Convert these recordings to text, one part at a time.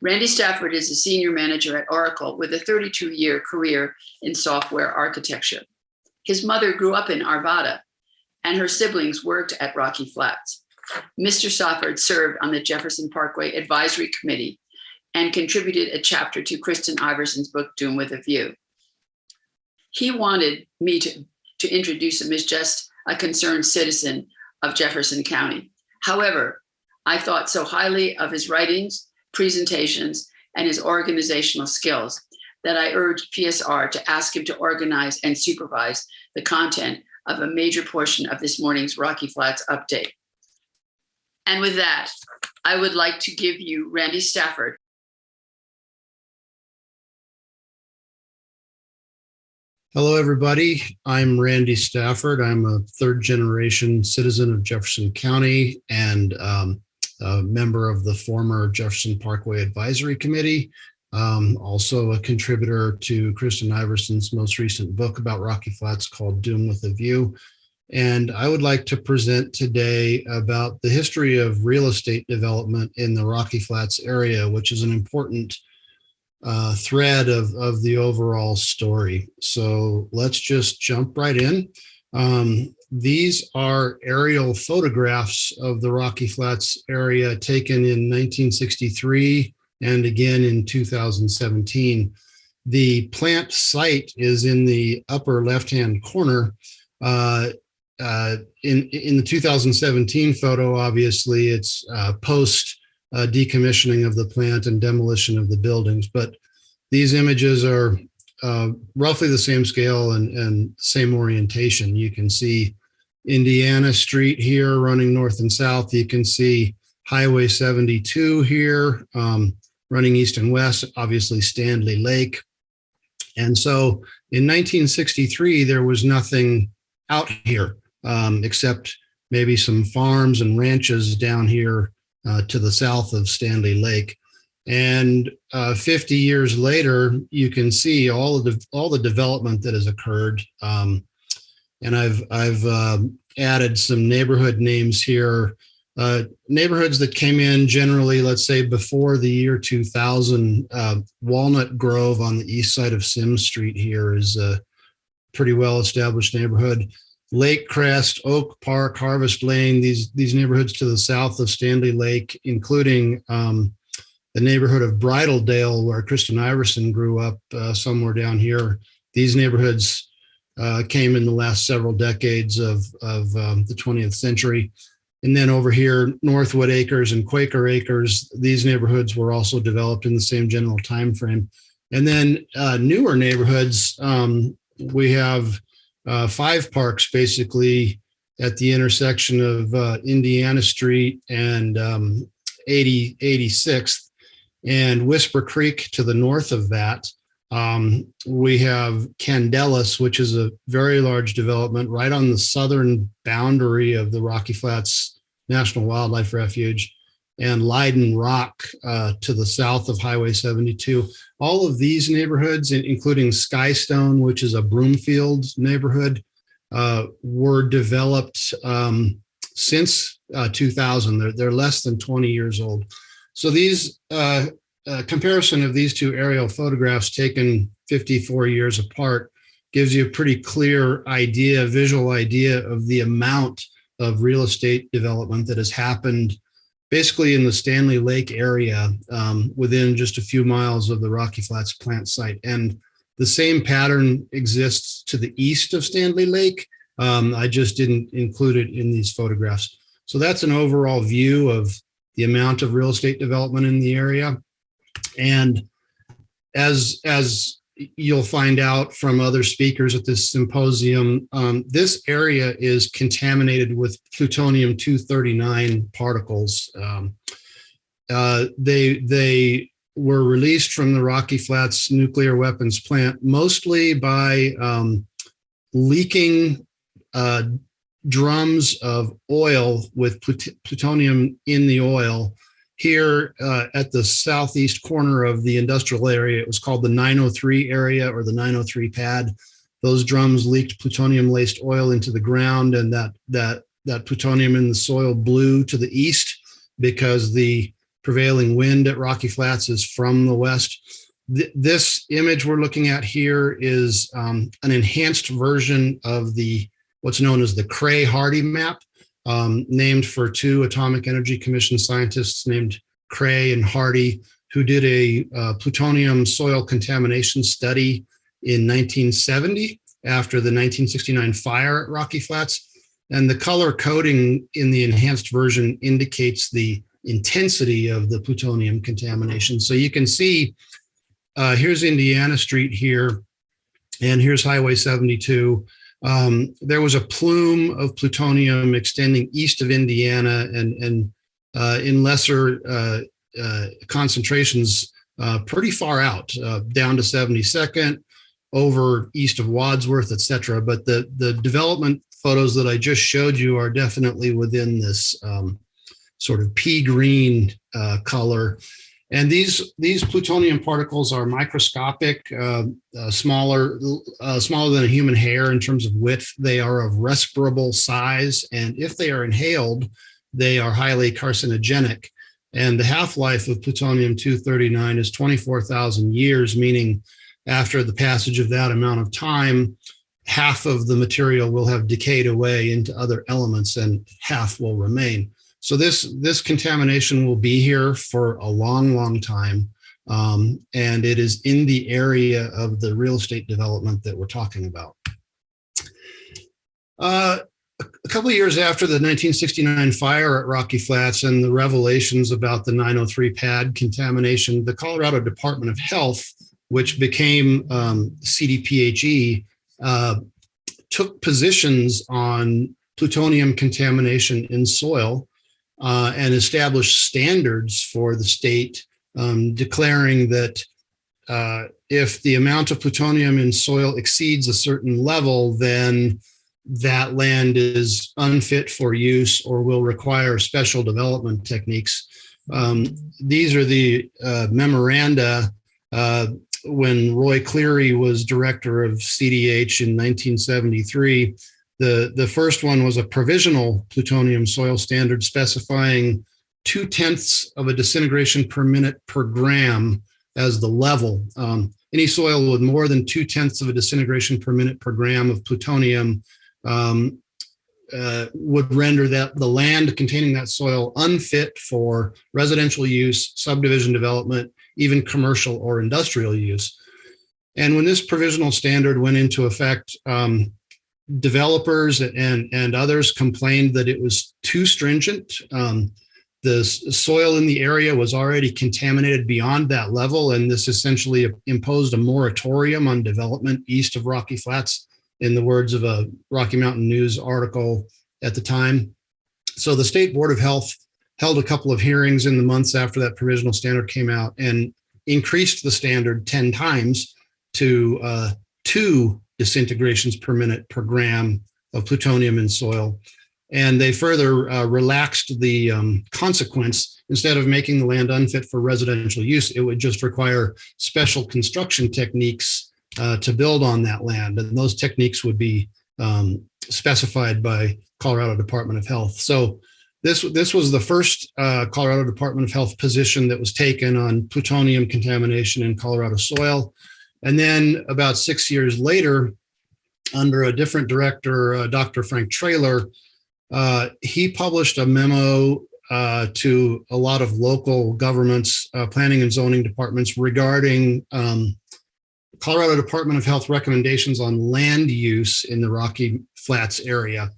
Randy Stafford is a senior manager at Oracle with a 32-year career in software architecture. His mother grew up in Arvada, and her siblings worked at Rocky Flats. Mr. Stafford served on the Jefferson Parkway Advisory Committee and contributed a chapter to Kristen Iverson's book, Doom with a View. He wanted me to introduce him as just a concerned citizen of Jefferson County. However, I thought so highly of his writings, presentations, and his organizational skills that I urged PSR to ask him to organize and supervise the content of a major portion of this morning's Rocky Flats update. And with that, I would like to give you Randy Stafford. Hello, everybody. I'm Randy Stafford. I'm a third-generation citizen of Jefferson County and a member of the former Jefferson Parkway Advisory Committee. Also a contributor to Kristen Iverson's most recent book about Rocky Flats called Doom with a View. And I would like to present today about the history of real estate development in the Rocky Flats area, which is an important thread of the overall story. So let's just jump right in. These are aerial photographs of the Rocky Flats area taken in 1963 and again in 2017. The plant site is in the upper left-hand corner. In the 2017 photo, obviously, it's post decommissioning of the plant and demolition of the buildings. But these images are roughly the same scale and same orientation. You can see Indiana Street here running north and south. You can see Highway 72 here running east and west, obviously Stanley Lake. And so in 1963, there was nothing out here except maybe some farms and ranches down here to the south of Stanley Lake. And 50 years later, you can see all the development that has occurred. And I've added some neighborhood names here. Neighborhoods that came in generally, let's say before the year 2000. Walnut Grove on the east side of Sims Street here is a pretty well-established neighborhood. Lake Crest, Oak Park, Harvest Lane, these neighborhoods to the south of Stanley Lake, including the neighborhood of Bridledale, where Kristen Iverson grew up, somewhere down here. These neighborhoods came in the last several decades of the 20th century. And then over here, Northwood Acres and Quaker Acres, these neighborhoods were also developed in the same general time frame. And then newer neighborhoods, we have 5 parks basically at the intersection of Indiana Street and 86th, and Whisper Creek to the north of that. We have Candelas, which is a very large development right on the southern boundary of the Rocky Flats National Wildlife Refuge, and Leyden Rock to the south of Highway 72. All of these neighborhoods, including Skystone, which is a Broomfield neighborhood, were developed since 2000. They're less than 20 years old. So these comparison of these two aerial photographs taken 54 years apart gives you a pretty clear idea, visual idea of the amount of real estate development that has happened basically in the Stanley Lake area within just a few miles of the Rocky Flats plant site. And the same pattern exists to the east of Stanley Lake. I just didn't include it in these photographs. So that's an overall view of the amount of real estate development in the area. And as you'll find out from other speakers at this symposium, this area is contaminated with plutonium-239 particles. They were released from the Rocky Flats nuclear weapons plant mostly by leaking drums of oil with plutonium in the oil. Here at the southeast corner of the industrial area, it was called the 903 area or the 903 pad. Those drums leaked plutonium-laced oil into the ground, and that plutonium in the soil blew to the east because the prevailing wind at Rocky Flats is from the west. This image we're looking at here is an enhanced version of what's known as the Cray-Hardy map, named for two Atomic Energy Commission scientists named Cray and Hardy, who did a plutonium soil contamination study in 1970 after the 1969 fire at Rocky Flats. And the color coding in the enhanced version indicates the intensity of the plutonium contamination. So you can see, here's Indiana Street here, and here's Highway 72. There was a plume of plutonium extending east of Indiana and in lesser concentrations pretty far out, down to 72nd, over east of Wadsworth, et cetera. But the development photos that I just showed you are definitely within this sort of pea green color. And these plutonium particles are microscopic, smaller than a human hair in terms of width. They are of respirable size, and if they are inhaled, they are highly carcinogenic. And the half-life of plutonium-239 is 24,000 years, meaning after the passage of that amount of time, half of the material will have decayed away into other elements and half will remain. So this contamination will be here for a long, long time. And it is in the area of the real estate development that we're talking about. A couple of years after the 1969 fire at Rocky Flats and the revelations about the 903 pad contamination, the Colorado Department of Health, which became CDPHE, took positions on plutonium contamination in soil and established standards for the state, declaring that if the amount of plutonium in soil exceeds a certain level, then that land is unfit for use or will require special development techniques. These are the memoranda when Roy Cleary was director of CDH in 1973. The first one was a provisional plutonium soil standard specifying 0.2 of a disintegration per minute per gram as the level. Any soil with more than 0.2 of a disintegration per minute per gram of plutonium would render the land containing that soil unfit for residential use, subdivision development, even commercial or industrial use. And when this provisional standard went into effect, developers and others complained that it was too stringent. The soil in the area was already contaminated beyond that level, and this essentially imposed a moratorium on development east of Rocky Flats, in the words of a Rocky Mountain News article at the time. So the State Board of Health held a couple of hearings in the months after that provisional standard came out and increased the standard 10 times to 2 disintegrations per minute per gram of plutonium in soil. And they further relaxed the consequence. Instead of making the land unfit for residential use, it would just require special construction techniques to build on that land. And those techniques would be specified by Colorado Department of Health. So this was the first Colorado Department of Health position that was taken on plutonium contamination in Colorado soil. And then about 6 years later, under a different director, Dr. Frank Traylor, he published a memo to a lot of local governments, planning and zoning departments regarding Colorado Department of Health recommendations on land use in the Rocky Flats area.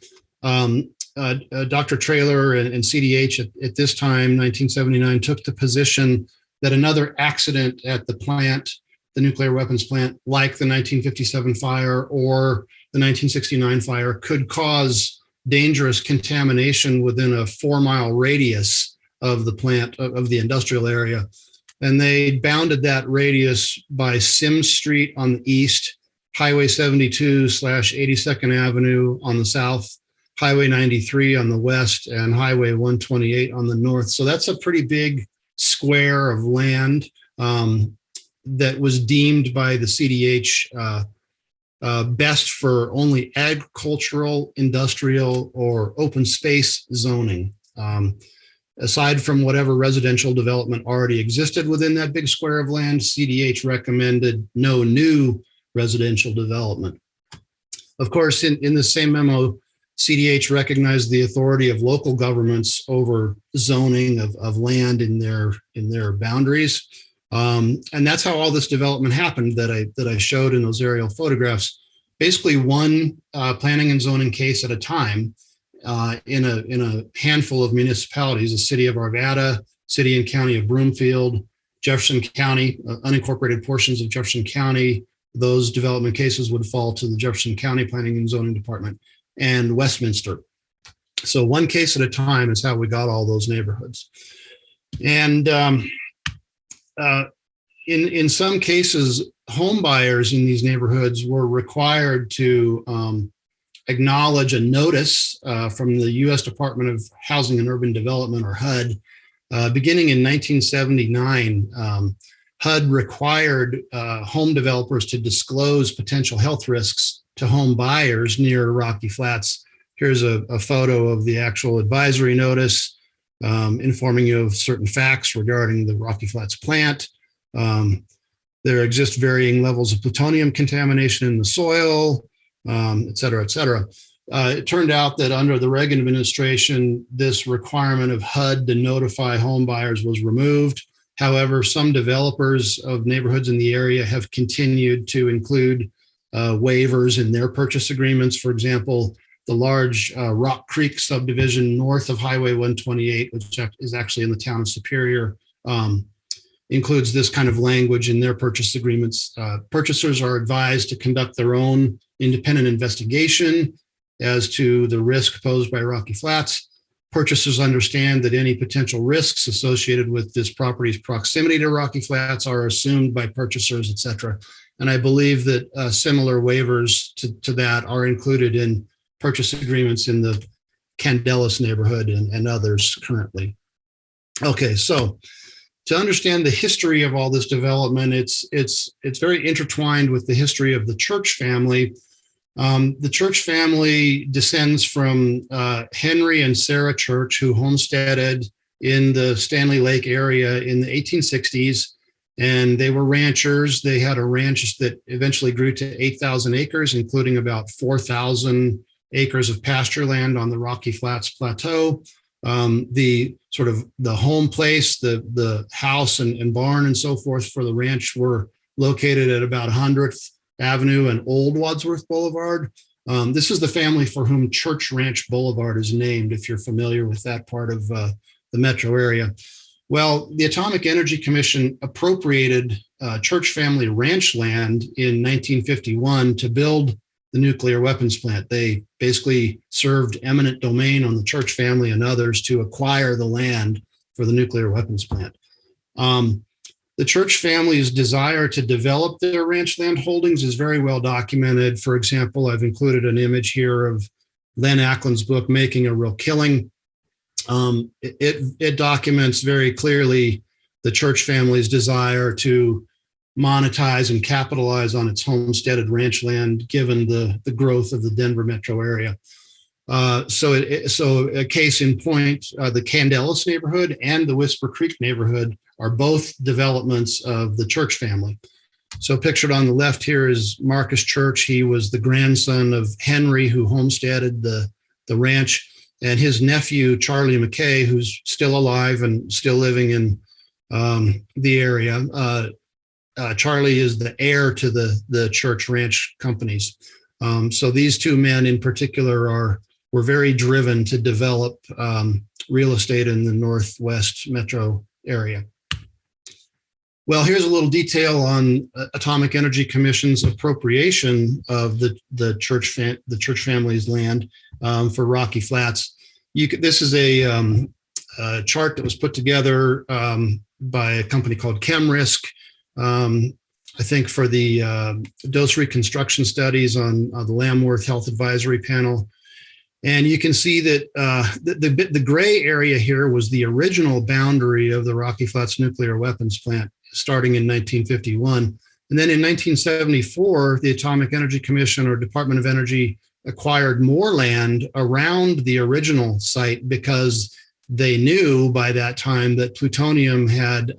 Dr. Traylor and CDH at this time, 1979, took the position that another accident at the plant, the nuclear weapons plant, like the 1957 fire or the 1969 fire, could cause dangerous contamination within a 4-mile radius of the plant, of the industrial area. And they bounded that radius by Sims Street on the east, Highway 72/82nd Avenue on the south, Highway 93 on the west, and Highway 128 on the north. So that's a pretty big square of land that was deemed by the CDH best for only agricultural, industrial, or open space zoning. Aside from whatever residential development already existed within that big square of land, CDH recommended no new residential development. Of course, in the same memo, CDH recognized the authority of local governments over zoning of land in their boundaries. And that's how all this development happened that I showed in those aerial photographs. Basically one planning and zoning case at a time in a handful of municipalities: the city of Arvada, city and county of Broomfield, Jefferson County, unincorporated portions of Jefferson County. Those development cases would fall to the Jefferson County Planning and Zoning Department, and Westminster. So one case at a time is how we got all those neighborhoods. And in some cases, home buyers in these neighborhoods were required to acknowledge a notice from the U.S. Department of Housing and Urban Development, or HUD. Beginning in 1979, HUD required home developers to disclose potential health risks to home buyers near Rocky Flats. Here's a photo of the actual advisory notice informing you of certain facts regarding the Rocky Flats plant. There exist varying levels of plutonium contamination in the soil, et cetera, et cetera. It turned out that under the Reagan administration, this requirement of HUD to notify home buyers was removed. However, some developers of neighborhoods in the area have continued to include waivers in their purchase agreements. For example, the large Rock Creek subdivision north of Highway 128, which is actually in the town of Superior, includes this kind of language in their purchase agreements. Purchasers are advised to conduct their own independent investigation as to the risk posed by Rocky Flats. Purchasers understand that any potential risks associated with this property's proximity to Rocky Flats are assumed by purchasers, et cetera. And I believe that similar waivers to that are included in purchase agreements in the Candelas neighborhood and others currently. Okay, so to understand the history of all this development, it's very intertwined with the history of the Church family. The Church family descends from Henry and Sarah Church, who homesteaded in the Stanley Lake area in the 1860s, and they were ranchers. They had a ranch that eventually grew to 8,000 acres, including about 4,000 acres of pasture land on the Rocky Flats Plateau. The sort of the home place, the house and barn and so forth for the ranch were located at about 100th Avenue and Old Wadsworth Boulevard. This is the family for whom Church Ranch Boulevard is named, if you're familiar with that part of the metro area. Well, the Atomic Energy Commission appropriated Church family ranch land in 1951 to build the nuclear weapons plant. They basically served eminent domain on the Church family and others to acquire the land for the nuclear weapons plant. The Church family's desire to develop their ranch land holdings is very well documented. For example, I've included an image here of Len Ackland's book, Making a Real Killing. It documents very clearly the Church family's desire to monetize and capitalize on its homesteaded ranch land, given the growth of the Denver metro area. So a case in point, the Candelas neighborhood and the Whisper Creek neighborhood are both developments of the Church family. So pictured on the left here is Marcus Church. He was the grandson of Henry, who homesteaded the ranch, and his nephew, Charlie McKay, who's still alive and still living in the area. Charlie is the heir to the Church ranch companies. So these two men in particular were very driven to develop real estate in the Northwest metro area. Well, here's a little detail on Atomic Energy Commission's appropriation of the Church family's land for Rocky Flats. This is a chart that was put together by a company called ChemRisk, I think for the dose reconstruction studies on the Lamworth Health Advisory Panel. And you can see that the gray area here was the original boundary of the Rocky Flats nuclear weapons plant, starting in 1951. And then in 1974, the Atomic Energy Commission, or Department of Energy, acquired more land around the original site because they knew by that time that plutonium had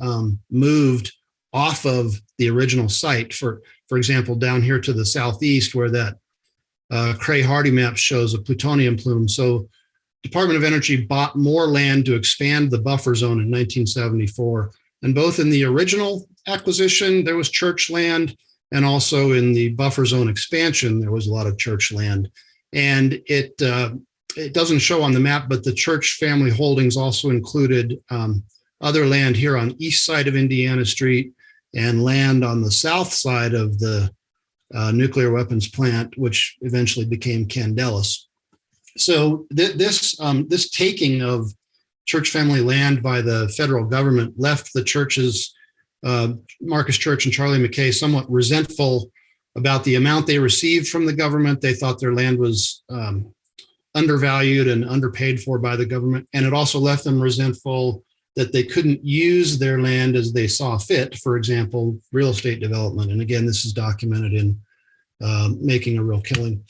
moved off of the original site. For example, down here to the southeast, where that Cray-Hardy map shows a plutonium plume. So Department of Energy bought more land to expand the buffer zone in 1974. And both in the original acquisition, there was church land, and also in the buffer zone expansion, there was a lot of church land. And it doesn't show on the map, but the church family holdings also included other land here on east side of Indiana Street and land on the south side of the nuclear weapons plant, which eventually became Candelas. So this taking of church family land by the federal government left the churches, Marcus Church and Charlie Mackay, somewhat resentful about the amount they received from the government. They thought their land was undervalued and underpaid for by the government. And it also left them resentful that they couldn't use their land as they saw fit, for example, real estate development. And again, this is documented in Making a Real Killing.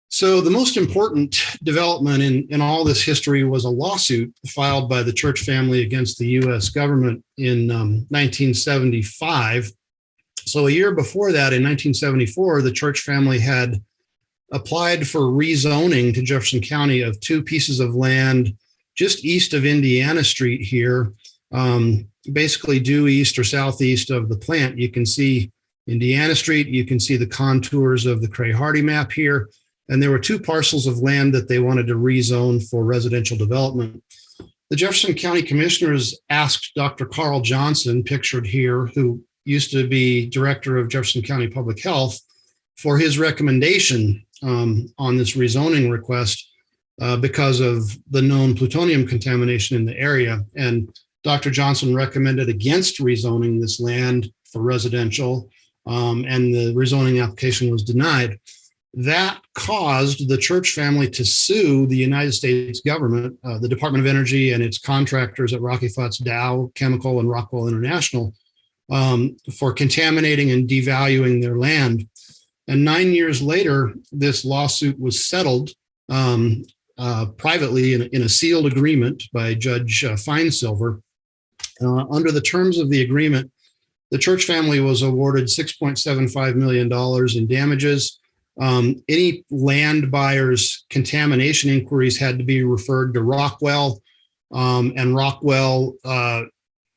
So the most important development in all this history was a lawsuit filed by the church family against the U.S. government in 1975. So a year before that, in 1974, the church family had applied for rezoning to Jefferson County of two pieces of land just east of Indiana Street here, basically due east or southeast of the plant. You can see Indiana Street, you can see the contours of the Cray-Hardy map here. And there were two parcels of land that they wanted to rezone for residential development. The Jefferson County Commissioners asked Dr. Carl Johnson, pictured here, who used to be director of Jefferson County Public Health, for his recommendation on this rezoning request because of the known plutonium contamination in the area. And Dr. Johnson recommended against rezoning this land for residential, and the rezoning application was denied. That caused the church family to sue the United States government, the Department of Energy and its contractors at Rocky Flats, Dow Chemical and Rockwell International, for contaminating and devaluing their land. And 9 years later, this lawsuit was settled privately in a sealed agreement by Judge Feinsilver. Under the terms of the agreement, the church family was awarded $6.75 million in damages. Any land buyers' contamination inquiries had to be referred to Rockwell, and Rockwell,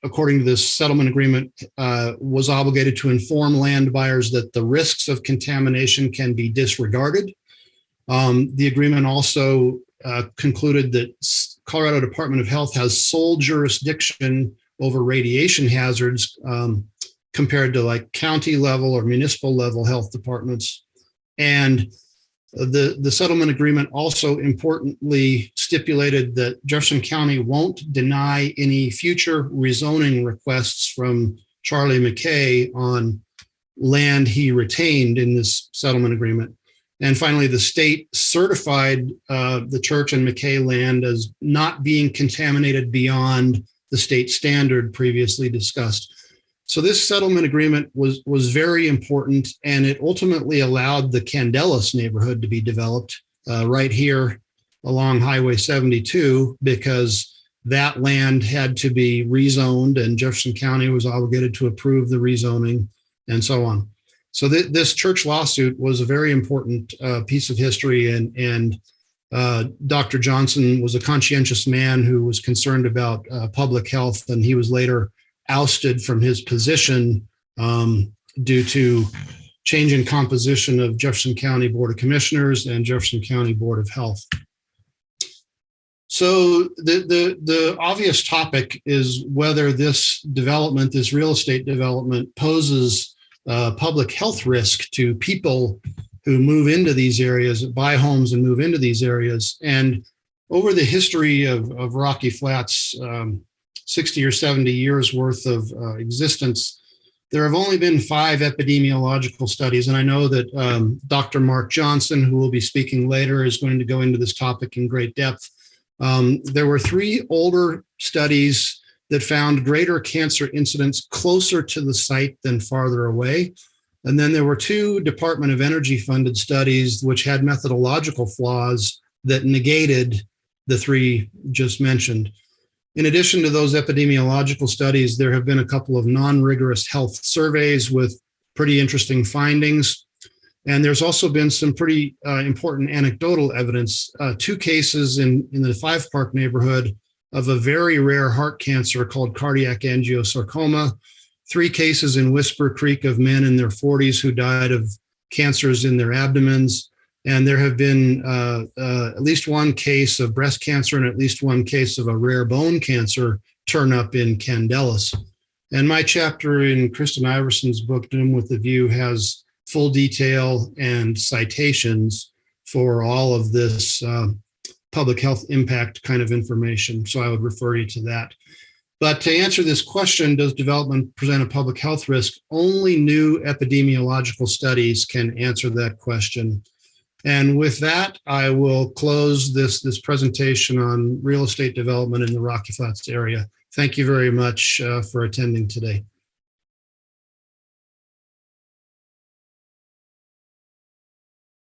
according to this settlement agreement, was obligated to inform land buyers that the risks of contamination can be disregarded. The agreement also concluded that Colorado Department of Health has sole jurisdiction over radiation hazards compared to like county level or municipal level health departments. And the settlement agreement also importantly stipulated that Jefferson County won't deny any future rezoning requests from Charlie Mackay on land he retained in this settlement agreement. And finally, the state certified the church and Mackay land as not being contaminated beyond the state standard previously discussed. So this settlement agreement was very important, and it ultimately allowed the Candelas neighborhood to be developed right here along Highway 72, because that land had to be rezoned and Jefferson County was obligated to approve the rezoning and so on. So this church lawsuit was a very important piece of history, and Dr. Johnson was a conscientious man who was concerned about public health, and he was later ousted from his position due to change in composition of Jefferson County Board of Commissioners and Jefferson County Board of Health. So the obvious topic is whether this development, this real estate development, poses public health risk to people who move into these areas, buy homes and move into these areas. And over the history of Rocky Flats, 60 or 70 years worth of existence, there have only been 5 epidemiological studies. And I know that Dr. Mark Johnson, who will be speaking later, is going to go into this topic in great depth. There were 3 older studies that found greater cancer incidence closer to the site than farther away. And then there were 2 Department of Energy funded studies which had methodological flaws that negated the three just mentioned. In addition to those epidemiological studies, there have been a couple of non-rigorous health surveys with pretty interesting findings. And there's also been some pretty important anecdotal evidence. Two cases in the Five Park neighborhood of a very rare heart cancer called cardiac angiosarcoma. 3 cases in Whisper Creek of men in their 40s who died of cancers in their abdomens. And there have been at least 1 case of breast cancer and at least 1 case of a rare bone cancer turn up in Candelas. And my chapter in Kristen Iverson's book, Doom with the View, has full detail and citations for all of this public health impact kind of information. So I would refer you to that. But to answer this question, does development present a public health risk? Only new epidemiological studies can answer that question. And with that, I will close this presentation on real estate development in the Rocky Flats area. Thank you very much for attending today.